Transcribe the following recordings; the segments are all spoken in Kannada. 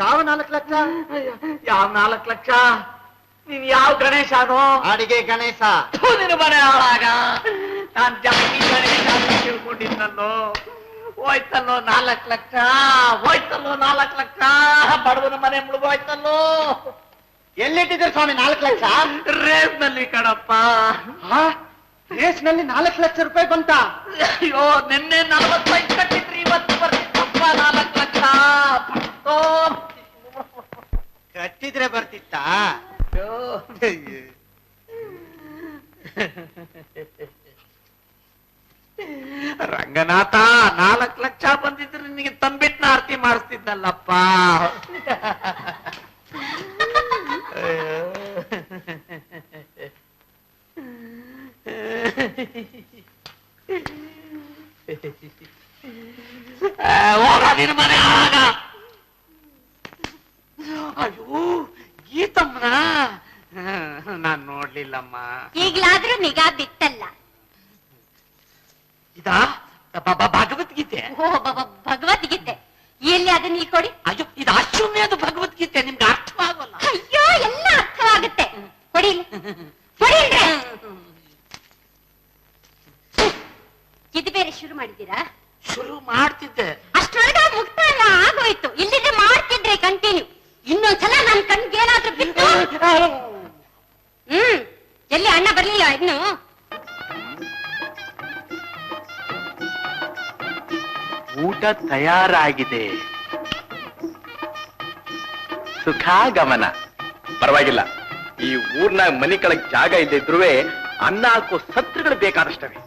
ಯಾವ 4 ಲಕ್ಷ? ಯಾವ 4 ಲಕ್ಷ? ನೀನ್ ಯಾವ ಗಣೇಶ ಅದು? ಅಡಿಗೆ ಗಣೇಶ. ನಿನ್ನ ಮನೆ ಹಾಳಾಗ ನಾನ್ ಜಾಸ್ತಿ ಗಣೇಶ ಅಂತ ತಿಳ್ಕೊಂಡಿದ್ನಲ್ಲೋ. ಹೋಯ್ತಲ್ಲೋ 4 ಲಕ್ಷ, ಹೋಯ್ತಲ್ಲೋ 4 ಲಕ್ಷ. ಬಡವನ ಮನೆ ಮುಳುಗೋಯ್ತಲ್ಲೋ. ಎಲ್ಲಿಟ್ಟಿದ್ರು ಸ್ವಾಮಿ 4 ಲಕ್ಷ? ರೇಸ್ ನಲ್ಲಿ ಕಣಪ್ಪ. ರೇಸ್ನಲ್ಲಿ 4 ಲಕ್ಷ ರೂಪಾಯಿ ಬಂತ? ಅಯ್ಯೋ, ನಿನ್ನೆ 45 ಕಟ್ಟಿದ್ರಿ, ಇವತ್ತು ಬರ್ತಿತ್ತಪ್ಪ 4 ಲಕ್ಷ. ಕಟ್ಟಿದ್ರೆ ಬರ್ತಿತ್ತ? ರಂಗನಾಥ, 4 ಲಕ್ಷ ಬಂದಿದ್ರೆ ನಿನಗೆ ತಂಬಿಟ್ನ ಆರತಿ ಮಾಡಿಸ್ತಿದ್ನಲ್ಲಪ್ಪ. ಹೋಗ ನಿನ್ನ ಮನೆ ಆಗ. ಅಯ್ಯೋ, ಗೀತಮ್ಮನ ನಾನ್ ನೋಡ್ಲಿಲ್ಲಮ್ಮ. ಈಗ್ಲಾದ್ರೂ ನಿಗಾ ಬಿತ್ತಲ್ಲ. ಇದಾ ಭಗವದ್ಗೀತೆ? ಭಗವದ್ಗೀತೆ ಎಲ್ಲಿ? ಅದನ್ನ ಇಲ್ಲಿ ಕೊಡಿ. ಅಯ್ಯೋ, ಇದು ಅಶ್ವಮೇಧ ಭಗವದ್ಗೀತೆ, ನಿಮ್ಗೆ ಅರ್ಥವಾಗಲ್ಲ. ಅಯ್ಯೋ, ಎಲ್ಲ ಅರ್ಥವಾಗುತ್ತೆ. ಕೊಡಿ ಕೊಡಿ. ಇದು ಬೇರೆ ಶುರು ಮಾಡಿದ್ದೀರಾ? ಶುರು ಮಾಡ್ತಿದ್ದೆ, ಅಷ್ಟೊಳಗ ಮುಕ್ತಾಯ ಆಗೋಯ್ತು. ಇಲ್ಲಿದ್ರೆ ಮಾಡ್ತಿದ್ರೆ ಕಂಟಿನ್ಯೂ. ಇನ್ನೊಂದ್ಸಲ ನನ್ ಕಣ್ಗೆ ಏನಾದ್ರೂ ಬಿಟ್ಟು. ಎಲ್ಲಿ ಅಣ್ಣ ಬರ್ಲಿಲ್ಲ ಇನ್ನು? ಊಟ ತಯಾರಾಗಿದೆ, ಸುಖಾಗಮನ. ಪರವಾಗಿಲ್ಲ, ಈ ಊರ್ನಾಗ ಮನಿ ಕೆಳಗ್ ಜಾಗ ಇದ್ದಿದ್ರು ಅನ್ನ ಹಾಕೋ ಸತ್ರುಗಳು ಬೇಕಾದಷ್ಟವೆ.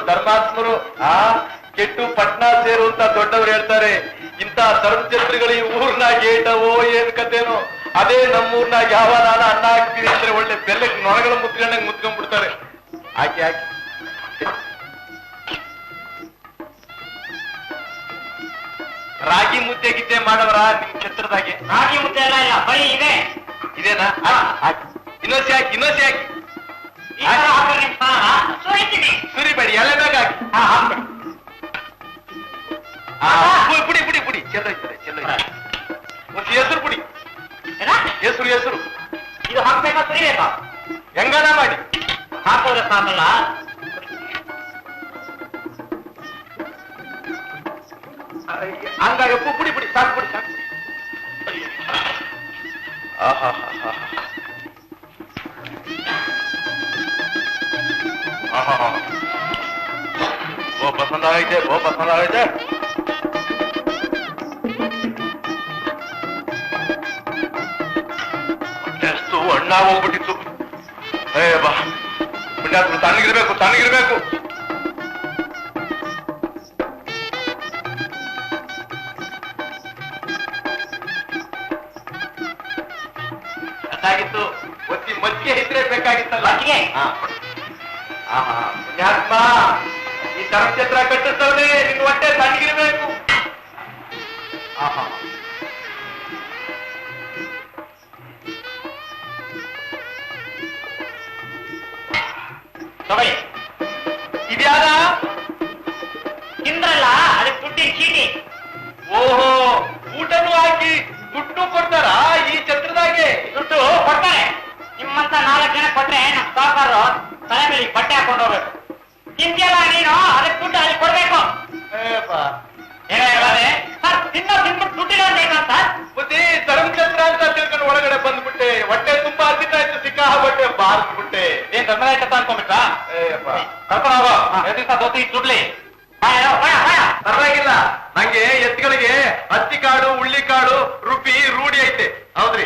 ಧರ್ಮಾತ್ಮರು ಕೆಟ್ಟು ಪಟ್ನಾ ಸೇರು ಅಂತ ದೊಡ್ಡವರು ಹೇಳ್ತಾರೆ. ಇಂತ ಧರ್ಮಛತ್ರಗಳು ಈ ಊರ್ನಾಗ ಏಟವೋ ಏನ್ ಕಥೆನೋ. ಅದೇ ನಮ್ಮೂರ್ನಾಗ ಯಾವ ನಾನ ಅನ್ನ ಹಾಕ್ತೀನಿ ಅಂದ್ರೆ ಒಳ್ಳೆ ಬೆಲ್ಲಕ್ಕೆ ನೊಣಗಳ ಮುತ್ಕೊಂಡಂಗ್ ಮುತ್ಕೊಂಡ್ಬಿಡ್ತಾರೆ. ಹಾಕಿ ಹಾಕಿ ರಾಗಿ ಮುದ್ದೆ ಗಿದ್ದೆ ಮಾಡವರ ನಿಮ್ ಛತ್ರದಾಗೆ? ರಾಗಿ ಮುದ್ದೆ ಎಲ್ಲ ಇಲ್ಲ, ಬರೀ ಇದೆ. ಇದೇನಾ? ಇನ್ನೊಸಿ ಹಾಕಿ, ಇನ್ನೊಸಿ ಹಾಕಿ. ಸುರಿಬೇಡಿ, ಎಲ್ಲ ಬೇಗ ಹಾಕಿ. ಪುಡಿ ಪುಡಿ ಪುಡಿ ಚೆಲ್ಲೋಯ್ತದೆ, ಚೆಲ್ಲೋಯ್ತದೆ. ಒಂದು ಹೆಸರು ಪುಡಿ. ಹೆಸರು ಹೆಸರು ಇದು ಹಾಕ್ಬೇಕಾ ಸುರಿಬೇಕಾ? ಹೆಂಗಾನ ಮಾಡಿ ಹಾಕೋದ್ರೆ ಸಾಕಲ್ಲ. ಹಂಗಾಗಿ ಪುಡಿ ಪುಡಿ ಸಾಕು, ಪುಡಿ ಸಾಕು. ಬೋ ಪಸಂದ ಆಗೈತೆ, ಬೋ ಪಸಂದ ಆಗೈತೆ. ಎಷ್ಟು ಅಣ್ಣ ಹೋಗ್ಬಿಟ್ಟಿತ್ತು. ಏ ಬಾ ಪುಣ್ಯಾತ್ಮ, ತಣ್ಣಗಿರ್ಬೇಕು, ತಣ್ಣಗಿರ್ಬೇಕು. ಬೇಕಾಗಿತ್ತು ಒತ್ತಿ ಮಜ್ಜಿಗೆ ಇದ್ರೆ ಬೇಕಾಗಿತ್ತಲ್ಲ. ಪುಣ್ಯಾತ್ಮ, ಈ ಧರ್ಮಛತ್ರ ಕಟ್ಟಿಸ್ತವನೇ, ನಿನ್ನ ಹೊಟ್ಟೆ ತಣ್ಣಗಿರ್ಬೇಕು. ತಗೊಳ್ಳಿ. ಇದ್ಯಾರ ತಿಂದ್ರಲ್ಲ, ಅದಕ್ಕೆ ದುಡ್ಡಿನ ಚೀಟಿ. ಓಹೋ, ಊಟನೂ ಹಾಕಿ ದುಡ್ಡು ಕೊಡ್ತಾರ ಈ ಛತ್ರದಾಗೆ? ದುಡ್ಡು ಕೊಡ್ತಾರೆ. ನಿಮ್ಮಂತ 4 ಜನ ಕೊಟ್ರೆ ನಮ್ ಸಾಕಾರು ತಲೆ ಮೇಲೆ ಬಟ್ಟೆ ಹಾಕೊಂಡು ಹೋಗ್ಬೇಕು. ತಿಂತಿಯಲ್ಲ ನೀನು, ಅದಕ್ಕೆ ದುಡ್ಡು ಅಲ್ಲಿ ಕೊಡ್ಬೇಕು. ಸರ್, ತಿನ್ಬಿಟ್ಟು ದುಡ್ಡಿಲ್ಲ ಅಂತ ಬುದ್ಧಿ ಧರ್ಮಛತ್ರ ಅಂತ ತಿಳ್ಕೊಂಡು ಒಳಗಡೆ ಬಂದ್ಬಿಟ್ಟೆ. ಹೊಟ್ಟೆ ತುಂಬಾ ಹತ್ತಿತ ಇತ್ತು, ಸಿಕ್ಕಾಬಟ್ಟೆ ಬಾರ್ಬಿಟ್ಟೆ. ಏನ್ ಧರ್ಮರಾಯ್ತ ಅನ್ಕೊಂಡ್ಬಿಟ್ಟ? ಕರ್ಕೊಂಡು ಹೋಗೋ, ದಿವಸ ದೋತಿ ದುಡ್ಲಿ. ಪರವಾಗಿಲ್ಲ, ನಂಗೆ ಎತ್ತುಗಳಿಗೆ ಹತ್ತಿ ಕಾಡು, ಉಳ್ಳಿ ಕಾಡು, ರೂಪಿ ರೂಢಿ ಐತೆ. ಹೌದ್ರಿ?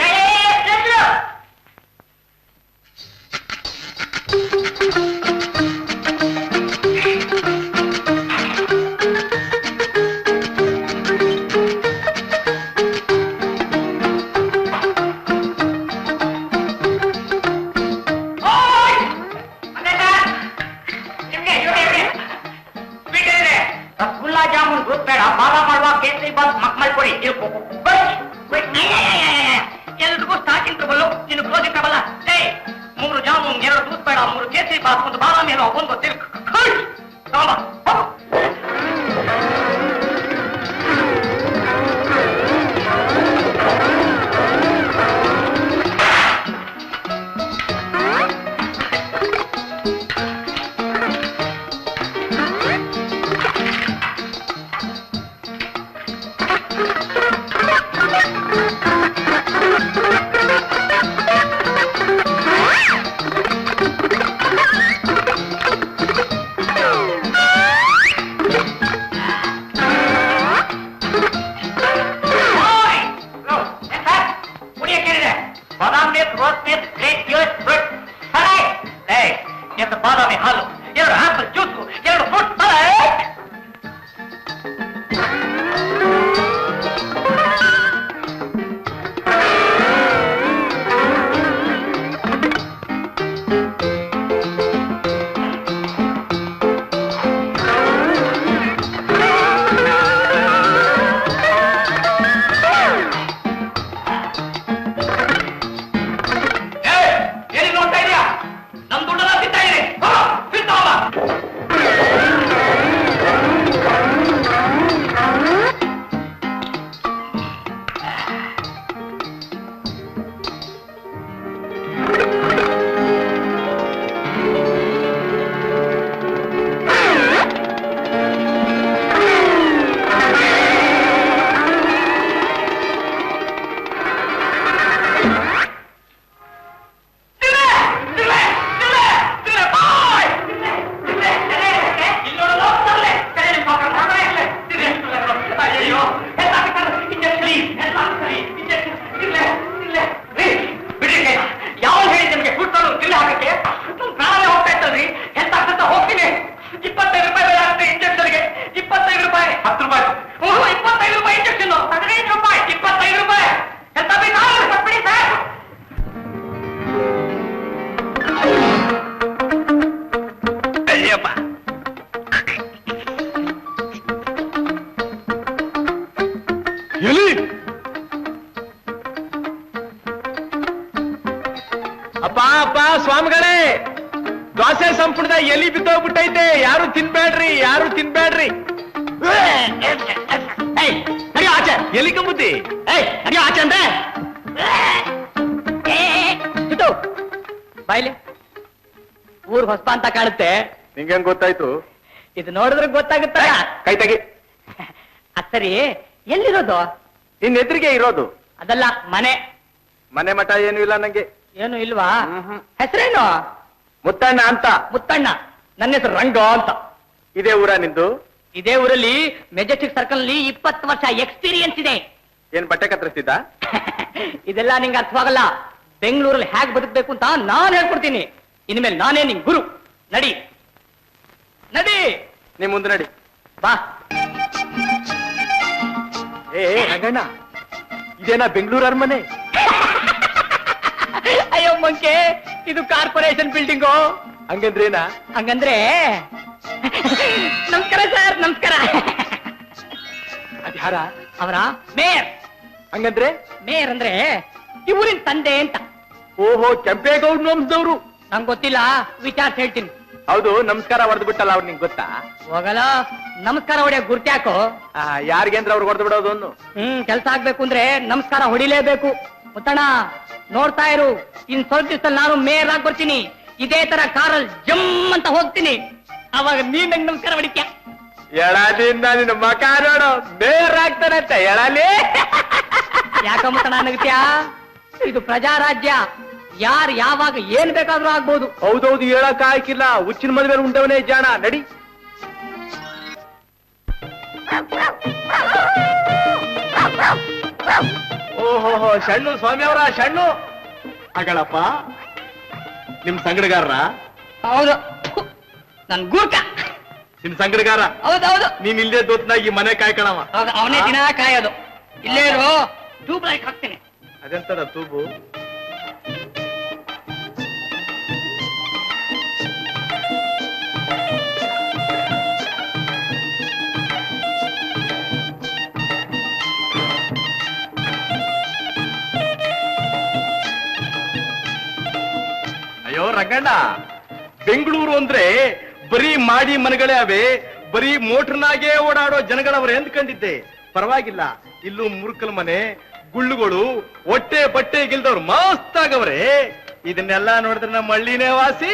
ಒಂದು ಬಾದಾಮಿ ಏನೋ ಒಂದು ಬಾದಾಮಿ ಹಾಲು, 2 ಆಪಲ್ ಜ್ಯೂಸು, 2 ಫ್ರೂಟ್ ಸಲಾಡ್. ಅಪ್ಪ ಅಪ್ಪ ಸ್ವಾಮಿಗಳೇ, ದ್ವಾಸೆ ಸಂಪುಟದ ಎಲಿ ಬಿದ್ದೋಗ್ಬಿಟ್ಟೈತೆ, ಯಾರು ತಿನ್ಬೇಡ್ರಿ, ಯಾರು ತಿನ್ಬೇಡ್ರಿ. ಆಚೆ ಎಲಿ ಕಂಬುತ್ತಿ, ಆಚೆ ಅಂದ್ರೆ ಬಾಯ್ಲಿ. ಊರ್ ಹೊಸ್ಪ ಅಂತ ಕಾಣುತ್ತೆ. ನಿಂಗೇನ್ ಗೊತ್ತಾಯ್ತು? ಇದು ನೋಡಿದ್ರೆ ಗೊತ್ತಾಗುತ್ತ. ಕೈ ತೆಗಿ. ಸರಿ, ಎಲ್ಲಿರೋದು? ನಿನ್ ಎದುರಿಗೆ ಇರೋದು. ಅದಲ್ಲ, ಮನೆ. ಮನೆ ಮಠ ಏನು ಇಲ್ಲ ನಂಗೆ. ಏನು ಇಲ್ವಾ? ಹೆಸರೇನು? ಮುತ್ತಣ್ಣ ಅಂತ. ಮುತ್ತಣ್ಣ. ನನ್ನ ಹೆಸರು ರಂಗ ಅಂತ. ಇದೇ ಊರ ನಿಂದು? ಇದೇ ಊರಲ್ಲಿ ಮೆಜೆಸ್ಟಿಕ್ ಸರ್ಕಲ್ ನಲ್ಲಿ 20 ವರ್ಷ ಎಕ್ಸ್ಪೀರಿಯನ್ಸ್ ಇದೆ. ಏನ್ ಬಟ್ಟೆ ಕತ್ತರಿಸ್ತಿದ್ದ? ಇದೆಲ್ಲ ನಿಂಗೆ ಅರ್ಥವಾಗಲ್ಲ. ಬೆಂಗಳೂರಲ್ಲಿ ಹೇಗ್ ಬದುಕಬೇಕು ಅಂತ ನಾನ್ ಹೇಳ್ಕೊಡ್ತೀನಿ. ಇನ್ಮೇಲೆ ನಾನೇ ನಿಂಗ್ ಗುರು. ನಡಿ ನಡಿ. ನೀ ಮುಂದೆ ನಡಿ. ಬಾ. ಏ ರಂಗಣ್ಣ, ಇದೇನಾ ಬೆಂಗಳೂರು ಅರಮನೆ? ಅಯ್ಯೋ ಮಂಕೆ, ಇದು ಕಾರ್ಪೊರೇಷನ್ ಬಿಲ್ಡಿಂಗು. ಹಂಗಂದ್ರೇನಾ? ಹಂಗಂದ್ರೆ ನಮಸ್ಕಾರ ಸರ್. ನಮಸ್ಕಾರ. ಅದ್ಯಾರ? ಅವರ ಮೇಯರ್. ಹಂಗಂದ್ರೆ? ಮೇಯರ್ ಅಂದ್ರೆ ಈ ಊರಿನ ತಂದೆ ಅಂತ. ಓಹೋ, ಕೆಂಪೇಗೌಡ ವಂಶದವ್ರು. ನಂಗೆ ಗೊತ್ತಿಲ್ಲ, ವಿಚಾರಿಸಿ ಹೇಳ್ತೀನಿ. ಹೌದು, ನಮಸ್ಕಾರ ಹೊಡೆದು ಬಿಟ್ಟಲ್ಲ ಅವ್ರು, ನಿಂಗೆ ಗೊತ್ತಾ? ಹೋಗಲ್ಲ, ನಮಸ್ಕಾರ ಹೊಡೆಯ ಗುರ್ತ್ಯಾಕೋ? ಯಾರಿಗೇಂದ್ರ ಅವ್ರು ಹೊಡೆದು ಬಿಡೋದು ಅನ್ನು. ಕೆಲ್ಸ ಆಗ್ಬೇಕು ಅಂದ್ರೆ ನಮಸ್ಕಾರ ಹೊಡಿಲೇಬೇಕು. ಮುತ್ತಣ್ಣ, ನೋಡ್ತಾ ಇರು, ಇನ್ ಸ್ವಲ್ಪ ದಿವಸದಲ್ಲಿ ನಾನು ಮೇಯರ್ ಆಗಿ ಬರ್ತೀನಿ. ಇದೇ ತರ ಕಾರಲ್ಲಿ ಜಮ್ ಅಂತ ಹೋಗ್ತೀನಿ. ಅವಾಗ ನೀನ್ ನಂಗೆ ನಮಸ್ಕಾರ ಹೊಡಿತ್ಯ. ಎಳದಿಂದ ನಿನ್ನ ಮಕ ನೋಡು, ಮೇಯರ್ ಆಗ್ತಾನಂತ ಎಳಲಿ. ಯಾಕ ಮುತ್ತಣ್ಣ ನಗತ್ಯಾ? ಇದು ಪ್ರಜಾರಾಜ್ಯ. ಯಾರು ಯಾವಾಗ ಏನ್ ಬೇಕಾದ್ರೂ ಆಗ್ಬೋದು. ಹೌದೌದು, ಹೇಳಕ್ ಆಯ್ಕಿಲ್ಲ. ಹುಚ್ಚಿನ ಮದುವೆ ಉಂಟವನೇ ಜಾಣ. ನಡಿ. ಓಹೋ, ಶಣ್ಣು ಸ್ವಾಮಿ ಅವರ ಶಣ್ಣು ಅಗಳಪ್ಪ, ನಿಮ್ ಸಂಗಡಗಾರ? ಹೌದು, ನನ್ ಗೂರ್ಖ. ನಿಮ್ ಸಂಗಡಗಾರ? ಹೌದೌದು. ನೀನ್ ಇಲ್ಲದೆ ದೊತ್ತನಾಗಿ ಮನೆ ಕಾಯ್ಕಣವ. ಅವನೇ ದಿನ ಕಾಯೋದು. ಇಲ್ಲೇ ಇರು, ಟ್ಯೂಬ್ ಲೈಟ್ ಹಾಕ್ತೀನಿ. ಅದೆಂತದ ತೂಬು? ಅಯ್ಯೋ ರಂಗಣ್ಣ, ಬೆಂಗಳೂರು ಅಂದ್ರೆ ಬರೀ ಮಾಡಿ ಮನೆಗಳೇ ಅವೆ, ಬರೀ ಮೋಟರ್ನಾಗೆ ಓಡಾಡೋ ಜನಗಳವ್ರೆ ಅಂದ್ಕೊಂಡಿದ್ದೆ. ಪರವಾಗಿಲ್ಲ, ಇಲ್ಲೂ ಮುರುಕಲ್ ಮನೆ, ಗುಳ್ಳುಗಳು, ಹೊಟ್ಟೆ ಬಟ್ಟೆ ಗಿಲ್ದವ್ರು ಮಸ್ತಾಗವ್ರೆ. ಇದನ್ನೆಲ್ಲ ನೋಡಿದ್ರೆ ನಮ್ಮ ಹಳ್ಳಿನೇ ವಾಸಿ.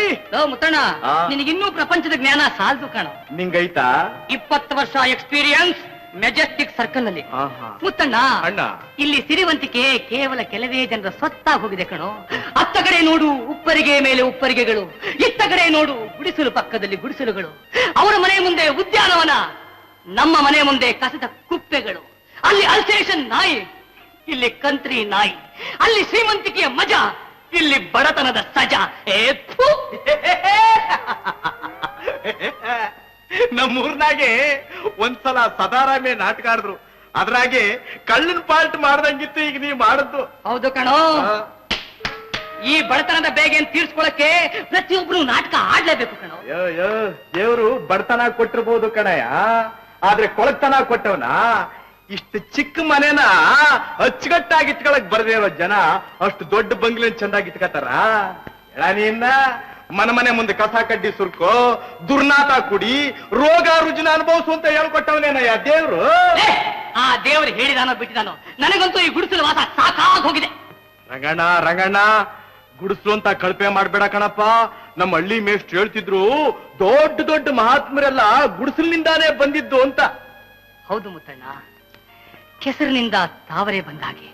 ಮುತ್ತಣ್ಣ, ಆ. ನಿನಗಿನ್ನೂ ಪ್ರಪಂಚದ ಜ್ಞಾನ ಸಾಲದು ಕಣ. ನಿಂಗೈತಾ? 20 ವರ್ಷ ಎಕ್ಸ್ಪೀರಿಯನ್ಸ್ ಮೆಜೆಸ್ಟಿಕ್ ಸರ್ಕಲ್ ನಲ್ಲಿ. ಆಹಾ. ಮುತ್ತಣ್ಣ, ಅಣ್ಣ. ಇಲ್ಲಿ ಸಿರಿವಂತಿಕೆ ಕೇವಲ ಕೆಲವೇ ಜನರ ಸ್ವತ್ತಾಗಿ ಹೋಗಿದೆ ಕಣೋ. ಅತ್ತ ಕಡೆ ನೋಡು ಉಪ್ಪರಿಗೆ ಮೇಲೆ ಉಪ್ಪರಿಗೆಗಳು, ಇತ್ತ ಕಡೆ ನೋಡು ಗುಡಿಸಲು ಪಕ್ಕದಲ್ಲಿ ಗುಡಿಸಲುಗಳು. ಅವರ ಮನೆ ಮುಂದೆ ಉದ್ಯಾನವನ, ನಮ್ಮ ಮನೆ ಮುಂದೆ ಕಸದ ಕುಪ್ಪೆಗಳು. ಅಲ್ಲಿ ಅಲ್ಸೇಷನ್ ನಾಯಿ, ಇಲ್ಲಿ ಕಂತ್ರಿ ನಾಯಿ. ಅಲ್ಲಿ ಶ್ರೀಮಂತಿಕೆಯ ಮಜಾ, ಇಲ್ಲಿ ಬಡತನದ ಸಜಾ. ಥು. ನಮ್ಮೂರ್ನಾಗೆ ಒಂದ್ಸಲ ಸದಾರಾಮೆ ನಾಟಕ ಆಡಿದ್ರು, ಅದ್ರಾಗೆ ಕಳ್ಳನ್ ಪಾಲ್ಟ್ ಮಾಡ್ದಂಗಿತ್ತು. ಈಗ ನೀವ್ ಮಾಡದ್ದು. ಹೌದು ಕಣೋ. ಈ ಬಡತನದ ಬೇಗೇನ್ ತೀರ್ಸ್ಕೊಳಕ್ಕೆ ಪ್ರತಿಯೊಬ್ರು ನಾಟಕ ಆಡ್ಲೇಬೇಕು ಕಣೋ. ದೇವ್ರು ಬಡತನ ಕೊಟ್ಟಿರ್ಬೋದು ಕಣಯ್ಯ, ಆದ್ರೆ ಕೊಳತನ ಕೊಟ್ಟವನ. ಇಷ್ಟು ಚಿಕ್ಕ ಮನೆನ ಅಚ್ಚುಕಟ್ಟಾಗಿ ಇಟ್ಕೊಳಕ್ ಬರ್ದೇ ಇರೋ ಜನ ಅಷ್ಟು ದೊಡ್ಡ ಬಂಗ್ಲೆನ್ ಚಂದಾಗಿ ಇಟ್ಕತಾರ. ನೀನ್ನ ಮನೆ ಮುಂದೆ ಕಸ ಕಡ್ಡಿ ಸುರ್ಕೋ, ದುರ್ನಾತ ಕುಡಿ, ರೋಗ ರುಜಿನ ಅನುಭವಿಸು ಅಂತ ಹೇಳ್ಕೊಟ್ಟವನೇನಯ್ಯ ದೇವ್ರು. ಆ ದೇವರು ಹೇಳಿದಾನೋ ಬಿಟ್ಟಿದಾನೋ, ನನಗಂತೂ ಈ ಗುಡಿಸಲು ವಾಸ ಸಾಕಾಗ್ ಹೋಗಿದೆ. ರಂಗಣ್ಣ, ಗುಡಿಸ್ಲು ಅಂತ ಕಳಪೆ ಮಾಡ್ಬೇಡ ಕಣಪ್ಪ. ನಮ್ಮ ಹಳ್ಳಿ ಮೇಷ್ಟ್ರು ಹೇಳ್ತಿದ್ರು, ದೊಡ್ಡ ದೊಡ್ಡ ಮಹಾತ್ಮರೆಲ್ಲ ಗುಡಿಸಲಿನಿಂದಾನೇ ಬಂದಿದ್ದು ಅಂತ. ಹೌದು ಮುತ್ತಣ್ಣ, ಕೆಸರಿನಿಂದ ತಾವರೆ ಬಂದ ಹಾಗೆ,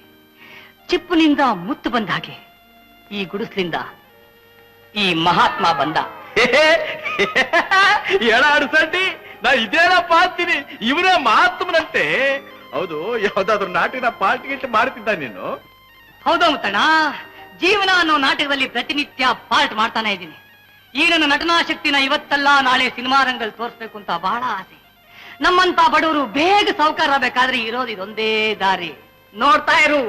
ಚಿಪ್ಪಿನಿಂದ ಮುತ್ತು ಬಂದ ಹಾಗೆ, ಈ ಗುಡಿಸ್ಲಿಂದ ಈ ಮಹಾತ್ಮ ಬಂದ. ಅಡ್ಸಡ್ಡಿ, ನಾ ಇದೇನಪ್ಪ ಅಂತೀನಿ, ಇವನೇ ಮಹಾತ್ಮನಂತೆ. ಹೌದು, ಯಾವ್ದಾದ್ರು ನಾಟಿನ ಪಾರ್ಟಿ ಗಿಟ್ ಮಾಡ್ತಿದ್ದ ನೀನು? ಹೌದು ಮುತ್ತಣ್ಣ, ಜೀವನ ಅನ್ನೋ ನಾಟಕದಲ್ಲಿ ಪ್ರತಿನಿತ್ಯ ಪಾರ್ಟ್ ಮಾಡ್ತಾನೆ ಇದ್ದೀನಿ. ಈ ನನ್ನ ನಟನಾ ಶಕ್ತಿನ ಇವತ್ತಲ್ಲ ನಾಳೆ ಸಿನಿಮಾ ರಂಗಲ್ಲಿ ತೋರಿಸ್ಬೇಕು ಅಂತ ಬಹಳ ಆಸೆ. ನಮ್ಮಂತ ಬಡವರು ಬೇಗ ಸಾವುಕಾರ ಬೇಕಾದ್ರೆ ಇರೋದು ಇದೊಂದೇ ದಾರಿ. ನೋಡ್ತಾ ಇರು,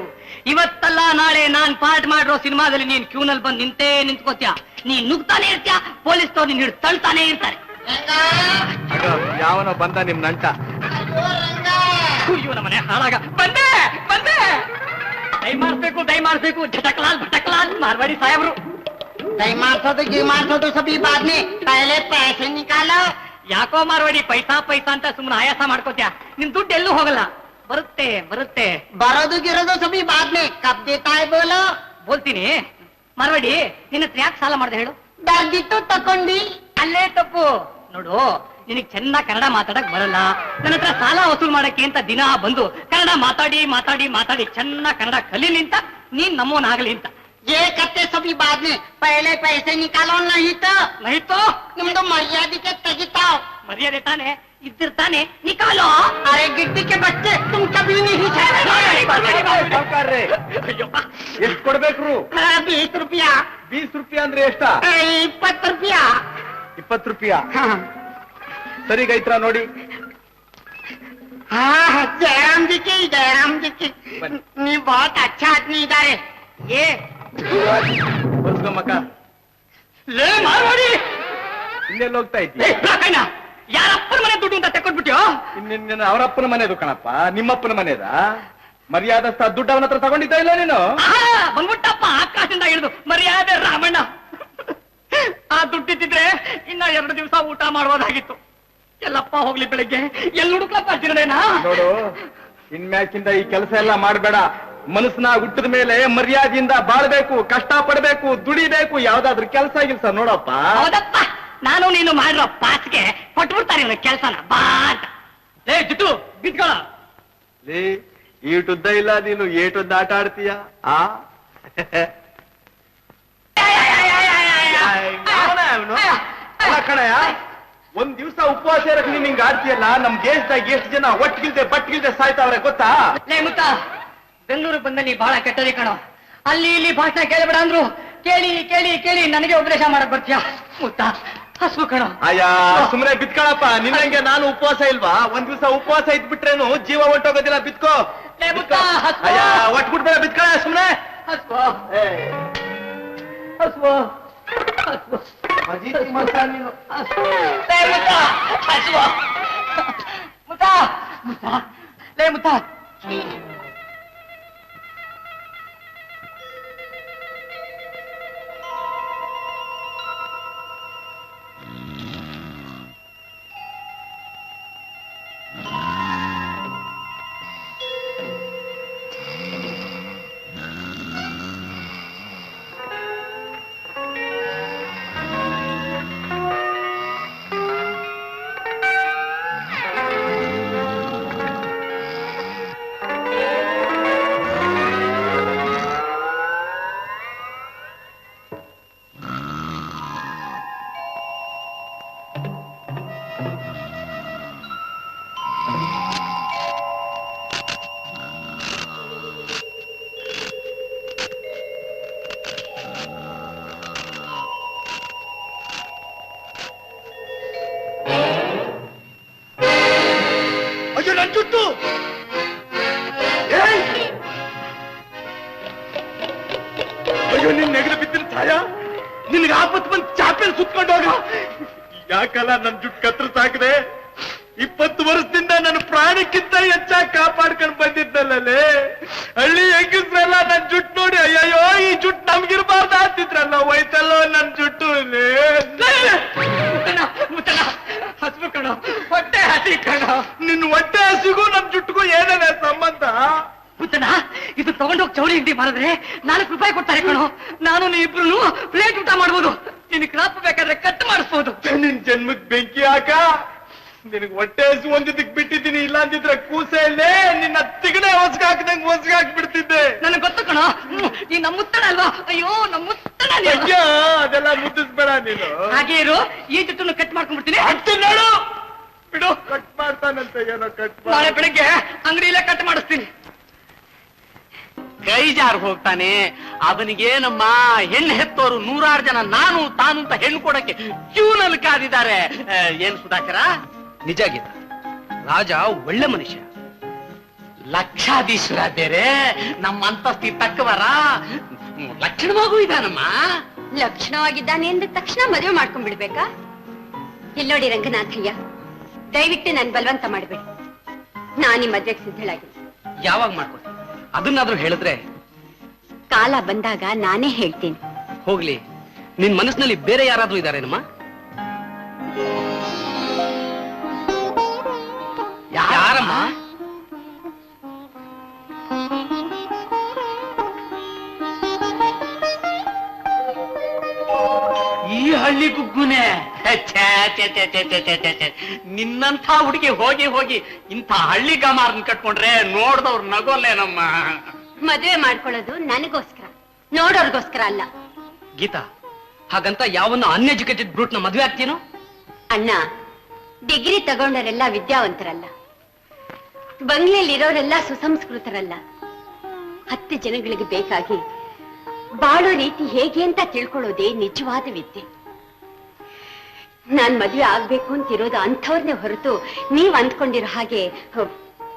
ಇವತ್ತಲ್ಲ ನಾಳೆ ನಾನ್ ಪಾರ್ಟ್ ಮಾಡಿರೋ ಸಿನಿಮಾದಲ್ಲಿ ನೀನ್ ಕ್ಯೂನಲ್ಲಿ ಬಂದು ನಿಂತ್ಕೋತ್ಯಾ. ನೀನ್ ನುಗ್ತಾನೆ ಇರ್ತೀಯ, ಪೊಲೀಸ್ನವ್ರು ನೀನ್ ಹಿಡಿದು ತಳ್ತಾನೆ ಇರ್ತಾರೆ. ಯಾವನೋ ಬಂದ ನಿಮ್ ನಂಟ. ಇವನ ಮನೆ ಹಾಳಾಗ ಬಂದೆ ದಯಮಾಡ್ಬೇಕು ಭಟಕ್ಲಾಲ್ ಮಾರ್ವಾಡಿ ಸಾಹೇಬ್ರು. ಮಾಡ್ಸೋದು ಸಬಿ ಬಾದ್ನೆ ಪಹಲೆ ಪೈಸೆ ನಿಕಾಲೋ. ಯಾಕೋ ಮಾರ್ವಾಡಿ ಪೈಸಾ ಅಂತ ಸುಮ್ಮನೆ ಆಯಾಸ ಮಾಡ್ಕೋತ್ಯಾ. ನಿನ್ ದುಡ್ಡು ಎಲ್ಲೂ ಹೋಗಲ್ಲ, ಬರುತ್ತೆ. ಬರೋದು ಗಿರೋದು ಸಬಿ ಬಾದ್ನೆ ಕಬ್ ದೇತಾ ಹೈ ಬೋಲೋ. ಬೋಲ್ತೀನಿ. ಮಾರ್ವಾಡಿ, ನಿನ್ನ ಹತ್ರ ಯಾಕೆ ಸಾಲ ಮಾಡ್ದೆ ಹೇಳು? ಬರ್ದಿತ್ತು ತಕೊಂಡಿ. ಅಲ್ಲೇ ತಪ್ಪು ನೋಡು. ನಿನಗ್ ಚೆನ್ನಾಗ್ ಕನ್ನಡ ಮಾತಾಡಕ್ ಬರಲ್ಲ. ನನ್ನ ಹತ್ರ ಸಾಲ ವಸೂಲ್ ಮಾಡಕ್ಕೆ ಅಂತ ದಿನ ಬಂದು ಕನ್ನಡ ಮಾತಾಡಿ ಚೆನ್ನಾಗ್ ಕನ್ನಡ ಕಲೀಲಿ ಅಂತ ನೀನ್ ನಮ್ಮವನಾಗಲಿ ಅಂತ. ये करते सभी बाद में पहले पैसे निकालो, नहीं तो ನಿಮ್ದು ಮರ್ಯಾದೆಗೆ ತೆಗಿತಾವ್. ಮರ್ಯಾದೆ ತಾನೆ ಇದ್ದಿರ್ತಾನೆ, ನಿಕಾಲೋ. अरे गिट्टी के बच्चे तुम कभी नहीं ಎಷ್ಟು ಕೊಡ್ಬೇಕ್ರು? 20 रुपया. 20 ರೂಪಾಯಿ ಅಂದ್ರೆ ಎಷ್ಟ? 20 रुपया. 20 ರೂಪಾಯಿ ಸರಿ ಗೈತ್ರ ನೋಡಿ. हाँ, जयराम जी की नी बहुत अच्छा आदमी इधर है. ಮಕ್ಕ ಲೇ ಮಾರ್ವಾಡಿ, ಇನ್ನೆಲ್ಲ ಹೋಗ್ತಾ ಇದ್ದಿ? ಯಾರಪ್ಪನ ಮನೆ ದುಡ್ಡು ಅಂತ ತೆಕ್ಕೊಟ್ಬಿಟ್ಯೋ? ಇನ್ನೇನು ಅವರಪ್ಪನ ಮನೆದು ಕಣಪ್ಪ, ನಿಮ್ಮಪ್ಪನ ಮನೆದ. ಮರ್ಯಾದಸ್ಥ ದುಡ್ಡು ಅವನ ಹತ್ರ ತಗೊಂಡಿದ್ದ ಇಲ್ಲ ನೀನು? ಬಂದ್ಬಿಟ್ಟಪ್ಪ ಆಕಾಶದಿಂದ ಹಿಡಿದು ಮರ್ಯಾದೆ ರಾಮಣ್ಣ. ಆ ದುಡ್ಡಿದ್ದಿದ್ರೆ ಇನ್ನ 2 ದಿವಸ ಊಟ ಮಾಡುವುದಾಗಿತ್ತು. ಎಲ್ಲಪ್ಪ ಹೋಗ್ಲಿ, ಬೆಳಿಗ್ಗೆ ಎಲ್ಲಿ ಹುಡುಕ್ಲಪ್ಪ ಜಿರಡೇನಾ? ನೋಡು, ಇನ್ಮ್ಯಾಕಿಂದ ಈ ಕೆಲಸ ಎಲ್ಲ ಮಾಡಬೇಡ. ಮನಸ್ಸನ್ನ ಹುಟ್ಟಿದ ಮೇಲೆ ಮರ್ಯಾದೆಯಿಂದ ಬಾಳ್ಬೇಕು, ಕಷ್ಟ ಪಡ್ಬೇಕು, ದುಡಿಬೇಕು. ಯಾವ್ದಾದ್ರು ಕೆಲಸ ನೋಡಪ್ಪ. ಹೌದಪ್ಪ, ನಾನು ನೀನು ಮಾಡಿರೋ ಪಾಸ್ಗೆ ಕೊಟ್ಬಿಡ್ತಾರೆ ಇವನ ಕೆಲಸನ ಬಾ ಅಂತ. ಲೇ ಜುಟ್ಟು ಬಿಟ್ಕೊಳ. ಲೇ, ಈಟುದ್ದ ಇಲ್ಲ ನೀನು, ಏಟುದ್ದ ಆಟ ಆಡ್ತೀಯ? ಕಣಯ್ಯ, ಒಂದ್ ದಿವಸ ಉಪವಾಸ ಇರಕ್ ನೀನ್ ಹಿಂಗ ಆಡ್ತೀಯಲ್ಲ. ನಮ್ ದೇಶದಾಗ ಎಷ್ಟು ಜನ ಬಟ್ಗಿಲ್ದೆ ಸಾಯ್ತಾವ್ರೆ ಗೊತ್ತಾ? ಲೇ ಮುತ್ತ, ಬೆಂಗಳೂರಿಗೆ ಬಂದ ನೀ ಬಹಳ ಕೆಟ್ಟದಿ ಕಣೋ. ಅಲ್ಲಿ ಇಲ್ಲಿ ಭಾಷಣ ಕೇಳಬೇಡ ಅಂದ್ರು ಕೇಳಿ ನನಗೆ ಉಪದೇಶ ಮಾಡಕ್ ಬರ್ತೀಯ. ಮುತ್ತ ಹಸು ಕಣೋ. ಅಯ್ಯ ಸುಮ್ನೆ ಬಿತ್ಕೊಳಪ್ಪ. ನಿನ್ನಂಗೆ ನಾನು ಉಪವಾಸ ಇಲ್ವಾ? ಒಂದ್ ದಿವಸ ಉಪವಾಸ ಇದ್ಬಿಟ್ರೇನು ಜೀವ ಹೊಟ್ಟೋಗೋದಿಲ್ಲ. ಬಿತ್ಕೋ. ಅಯ್ಯ ಒಟ್ಬಿಟ್ಬೇಡ, ಬಿತ್ಕೊಳ ಸುಮ್ನೆ. ಲೇ ಮುತ್ತ, ನಿನ್ ನೆಗಡಿ ಬಿದ್ದಿನ ಛಾಯ, ನಿನ್ಗೆ ಆಪತ್ತು ಬಂದು ಚಾಪೆಲ್ ಸುತ್ಕೊಂಡೋಗ. ಯಾಕಲ್ಲ ನನ್ ಜುಟ್ಟು ಕತ್ತರಿಸಾಕದೆ? 20 ವರ್ಷದಿಂದ ನನ್ನ ಪ್ರಾಣಕ್ಕಿಂತ ಹೆಚ್ಚಾಗಿ ಕಾಪಾಡ್ಕೊಂಡು ಬಂದಿದ್ದಲ್ಲೇ. ಹಳ್ಳಿ ಹೆಂಗಿಸ್ರಲ್ಲ ನನ್ ಜುಟ್ಟು ನೋಡಿ ಅಯ್ಯಯ್ಯೋ ಈ ಜುಟ್ಟು ನಮ್ಗಿರ್ಬಾರ್ದು ಅಂತಿದ್ರಲ್ಲ, ಹೋಯ್ತಲ್ಲೋ ನನ್ ಜುಟ್ಟು. ಹಸ್ಬು ಕಣ, ಹೊಟ್ಟೆ ಹಸಿ ಕಣ. ನಿನ್ ಹೊಟ್ಟೆ ಹಸಿಗೂ ನಮ್ ಜುಟ್ಟಿಗೂ ಏನೇನೆ ಸಂಬಂಧ? ಮುತ್ತಣ್ಣ, ಇದು ತಗೊಂಡೋಗಿ ಚೌಳಿ ಅಂಗಡಿ ಮಾಡಿದ್ರೆ 4 ರೂಪಾಯಿ ಕೊಡ್ತಾರೆ ಕಣೋ. ನಾನು ಇಬ್ರು ಪ್ಲೇಟ್ ಊಟ ಮಾಡ್ಬೋದು. ನಿನ್ ಕ್ರಾಪ್ ಬೇಕಾದ್ರೆ ಕಟ್ ಮಾಡಿಸ್ಬೋದು. ನಿನ್ ಜನ್ಮಕ್ ಬೆಂಕಿ ಹಾಕ. ನಿನಗ್ ಹೊಟ್ಟೆ ಹಸು ಒಂದಿದ್ದಕ್ ಬಿಟ್ಟಿದ್ದೀನಿ, ಇಲ್ಲ ಅಂದಿದ್ರೆ ಕೂಸೆಯಲ್ಲೇ ನಿನ್ನ ತಿಗಣೆ ಹೊಸ್ಗಾಕ್ದಂಗ್ ಹೊಸ್ಗಾಕ್ಬಿಡ್ತಿದ್ದೆ. ನನಗೆ ಗೊತ್ತು ಕಣೋ, ಈ ನಮ್ಮ ಮುತ್ತಣ್ಣ ಅಲ್ವಾ? ಅಯ್ಯೋ ನಮ್ಮ ಮುತ್ತಣ್ಣ. ಅದೆಲ್ಲ ಮುದ್ದಿಸ್ಬೇಡ ನೀನು. ಹಾಗೆ ಇರು, ಈ ಜುಟ್ಟನ್ನು ಕಟ್ ಮಾಡ್ಕೊಂಡ್ಬಿಡ್ತೀನಿ. ನೋಡು ಬಿಡು, ಕಟ್ ಮಾಡ್ತಾನಂತ ಏನೋ ಕಟ್. ನಾಳೆ ಬೆಳಗ್ಗೆ ಅಂಗಡಿಯಲ್ಲೇ ಕಟ್ ಮಾಡಿಸ್ತೀನಿ. ಕೈ ಜಾರ್ ಹೋಗ್ತಾನೆ. ಅವನಿಗೆ ನಮ್ಮ ಹೆಣ್ಣು ಹೆತ್ತೋರು 100 ಜನ ನಾನು ತಾನು ಅಂತ ಹೆಣ್ಣು ಕೊಡಕ್ಕೆ ಕ್ಯೂನಲ್ಲಿ ಕಾದಿದ್ದಾರೆ. ಏನ್ ಸುಧಾಕರ? ನಿಜ ಗೀತ, ರಾಜ ಒಳ್ಳೆ ಮನುಷ್ಯ, ಲಕ್ಷಾಧೀಶ್ವರ ಬೇರೆ. ನಮ್ಮ ಅಂತಸ್ತಿ ತಕ್ಕವರ ಲಕ್ಷಣವಾಗೂ ಇದಾನಮ್ಮ. ಲಕ್ಷಣವಾಗಿದ್ದಾನೆ ಅಂದ ತಕ್ಷಣ ಮದುವೆ ಮಾಡ್ಕೊಂಡ್ಬಿಡ್ಬೇಕಾ? ಇಲ್ಲೋಡಿ ರಂಗನಾಥಯ್ಯ, ದಯವಿಟ್ಟು ನನ್ ಬಲವಂತ ಮಾಡ್ಬೇಡಿ. ನಾನೀ ಮದ್ವೆಗೆ ಸಿದ್ಧಳಾಗಿಲ್ಲ. ಯಾವಾಗ ಮಾಡ್ಕೊಡ್ತೀನಿ ಅದನ್ನಾದ್ರೂ ಹೇಳಿದ್ರೆ. ಕಾಲ ಬಂದಾಗ ನಾನೇ ಹೇಳ್ತೀನಿ. ಹೋಗ್ಲಿ, ನಿನ್ ಮನಸ್ಸಿನಲ್ಲಿ ಬೇರೆ ಯಾರಾದ್ರೂ ಇದಾರೇನಮ್ಮ? ಯಾರಮ್ಮ? ಈ ಹಳ್ಳಿ ಗುಗ್ಗುನೆ. ನಿನ್ನಂಥ ಹುಡುಗಿ ಹೋಗಿ ಹೋಗಿ ಇಂಥ ಹಳ್ಳಿ ಗಮಾರನ್ ಕಟ್ಕೊಂಡ್ರೆ ನೋಡ್ದವ್ರು ನಗೋಲ್ಲೇನಮ್ಮ. ಮದುವೆ ಮಾಡ್ಕೊಳ್ಳೋದು ನನಗೋಸ್ಕರ, ನೋಡೋರ್ಗೋಸ್ಕರ ಅಲ್ಲ. ಗೀತಾ, ಹಾಗಂತ ಯಾವನ್ನ ಅನ್ಎಜುಕೇಟೆಡ್ ಬ್ರೂಟ್ ನ ಮದುವೆ ಆಗ್ತೀನೋ? ಅಣ್ಣ, ಡಿಗ್ರಿ ತಗೊಂಡವರೆಲ್ಲ ವಿದ್ಯಾವಂತರಲ್ಲ, ಬಂಗ್ಲೆಯಲ್ಲಿರೋರೆಲ್ಲ ಸುಸಂಸ್ಕೃತರಲ್ಲ. 10 ಜನಗಳಿಗೆ ಬೇಕಾಗಿ ಬಾಳೋ ರೀತಿ ಹೇಗೆ ಅಂತ ತಿಳ್ಕೊಳ್ಳೋದೇ ನಿಜವಾದ ವಿದ್ಯೆ. ನಾನ್ ಮದುವೆ ಆಗ್ಬೇಕು ಅಂತಿರೋದು ಅಂಥವ್ರನ್ನೇ ಹೊರತು ನೀವ್ ಅಂದ್ಕೊಂಡಿರೋ ಹಾಗೆ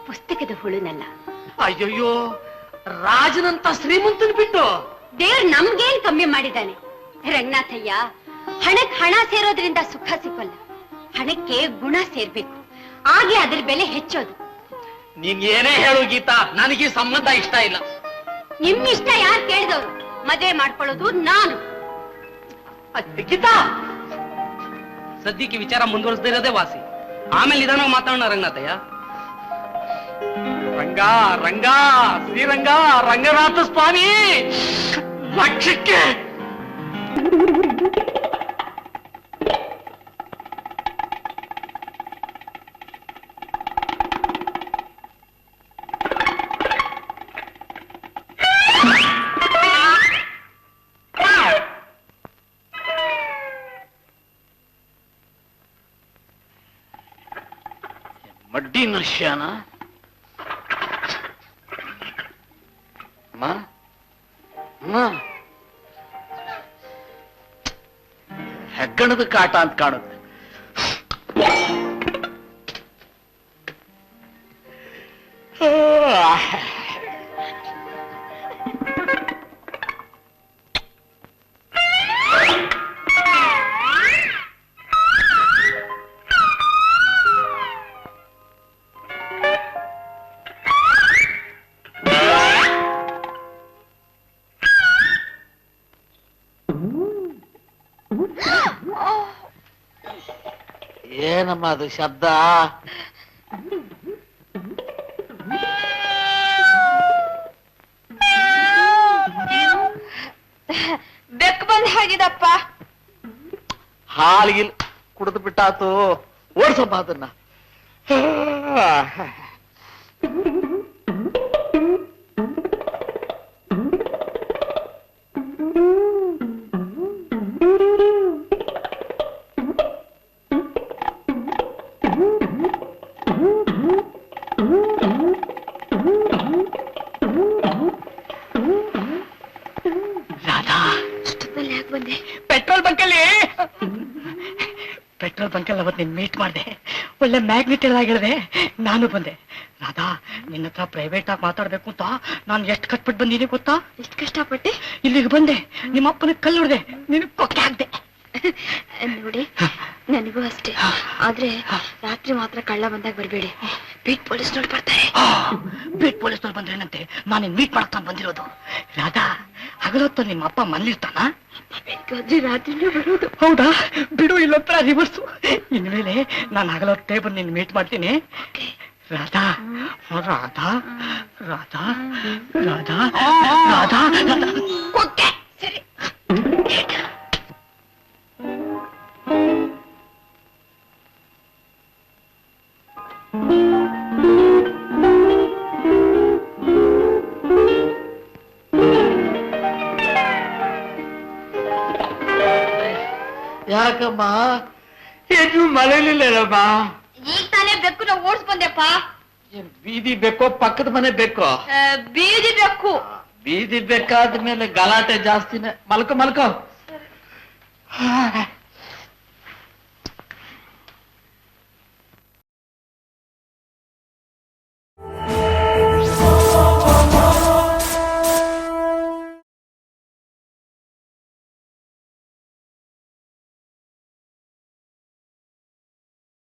ಪುಸ್ತಕದ ಹುಳುನಲ್ಲ. ಅಯ್ಯಯ್ಯೋ, ರಾಜನಂತ ಶ್ರೀಮಂತನ್ ಬಿಟ್ಟು ದೇವ್ರು ನಮ್ಗೇನ್ ಕಮ್ಮಿ ಮಾಡಿದ್ದಾನೆ? ರಂಗನಾಥಯ್ಯ, ಹಣಕ್ ಹಣ ಸೇರೋದ್ರಿಂದ ಸುಖ ಸಿಗೋಲ್ಲ, ಹಣಕ್ಕೆ ಗುಣ ಸೇರ್ಬೇಕು, ಹಾಗೆ ಅದ್ರ ಬೆಲೆ ಹೆಚ್ಚೋದು. ನೀನ್ ಏನೇ ಹೇಳು ಗೀತಾ, ನನಗೆ ಸಂಬಂಧ ಇಷ್ಟ ಇಲ್ಲ. ನಿಮ್ ಇಷ್ಟ ಯಾರು ಕೇಳಿದವ್ರು? ಮದುವೆ ಮಾಡ್ಕೊಳ್ಳೋದು ನಾನು. ಗೀತಾ, ಸದ್ಯಕ್ಕೆ ವಿಚಾರ ಮುಂದುವರಿಸದೇ ಇರೋದೇ ವಾಸಿ. ಆಮೇಲೆ ನಿಧಾನವಾಗಿ ಮಾತಾಡೋಣ ರಂಗನಾಥಯ್ಯ. ರಂಗ ರಂಗ ಶ್ರೀರಂಗ ರಂಗನಾಥ ಸ್ವಾಮಿ ಲಕ್ಷಕ್ಕೆ. ಮಡ್ಡಿ ನಶ್ಯಾನ ಹೆಗ್ಗಣದ ಕಾಟ ಅಂತ ಕಾಣುತ್ತೆ. ಏನಮ್ಮ ಅದು ಶಬ್ದ? ಬೆಕ್ಕು ಬಂದ್ ಹಾಗಿದಪ್ಪ. ಹಾಲಿಗಿಲ್ ಕುಡಿದು ಬಿಟ್ಟಾತು. ಓಡಿಸಪ್ಪ ಅದನ್ನ. ಪೆಟ್ರೋಲ್ ಬಂಕಲ್ಲಿ ಅವತ್ತು ನೀನ್ ಮೀಟ್ ಮಾಡಿದೆ. ಒಳ್ಳೆ ಮ್ಯಾಗ್ನೆಟ್ ಹೇಳಿದೆ, ನಾನು ಬಂದೆ. ರಾಧಾ, ನಿನ್ನ ಹತ್ರ ಪ್ರೈವೇಟ್ ಆಗಿ ಮಾತಾಡ್ಬೇಕು ಅಂತ ನಾನು ಎಷ್ಟು ಕಟ್ಬಿಟ್ಟು ಬಂದಿನಿ ಗೊತ್ತಾ? ಎಷ್ಟು ಕಷ್ಟಪಟ್ಟೆ ಇಲ್ಲಿಗೆ ಬಂದೆ, ನಿಮ್ಮ ಅಪ್ಪನ ಕಲ್ಲು ಹೊಡೆದೆ, ನಿನ್ ಕೊಕ್ಕೆ ಹಾಕ್ದೆ. ನೋಡಿ, ನನಗೂ ಅಷ್ಟೇ. ಆದ್ರೆ ರಾತ್ರಿ ಮಾತ್ರ ಕಳ್ಳ ಬಂದಾಗ ಬರ್ಬೇಡಿ, ಬೀಟ್ ಪೊಲೀಸ್ನವ್ರು ಬರ್ತಾರೆ. ಬೀಟ್ ಪೊಲೀಸ್ನವ್ರು ಬಂದ್ರೇನಂತೆ, ನಾನು ಮೀಟ್ ಮಾಡಕ್ ಬಂದಿರೋದು. ರಾಧಾ, ಹಗಲೊತ್ತ ನಿಮ್ಮ ಅಪ್ಪ ಮನೇಲಿರ್ತಾನ? ಬೇಕಾದ್ರೆ ರಾತ್ರಿನೇ ಬರೋದು. ಹೌದಾ? ಬಿಡು, ಇಲ್ಲೊತ್ತರ ರಿವರ್ಸು. ಇನ್ಮೇಲೆ ನಾನು ಹಗಲೊತ್ತೇ ಬಂದು ನಿನ್ ಮೀಟ್ ಮಾಡ್ತೀನಿ. ರಾಧಾ, ರಾಧಾ, ರಾಧಾ, ರಾಧಾ, ರಾಧಾ, ಕೊಟ್ಟೆ. ಸರಿ. ಯಾಕಮ್ಮ ಏನು ಮಳೆಲಿಲ್ಲಮ್ಮ? ಈಗ ತಾನೇ ಬೆಕ್ಕು ನಾವು ಓಡಿಸ್ ಬಂದೆಪ್ಪ. ಬೀದಿ ಬೇಕೋ ಪಕ್ಕದ ಮನೆ ಬೇಕೋ? ಬೀದಿ ಬೆಕ್ಕು. ಬೀದಿ ಬೇಕಾದ್ಮೇಲೆ ಗಲಾಟೆ ಜಾಸ್ತಿನೇ. ಮಲ್ಕೋ ಮಲ್ಕೋ.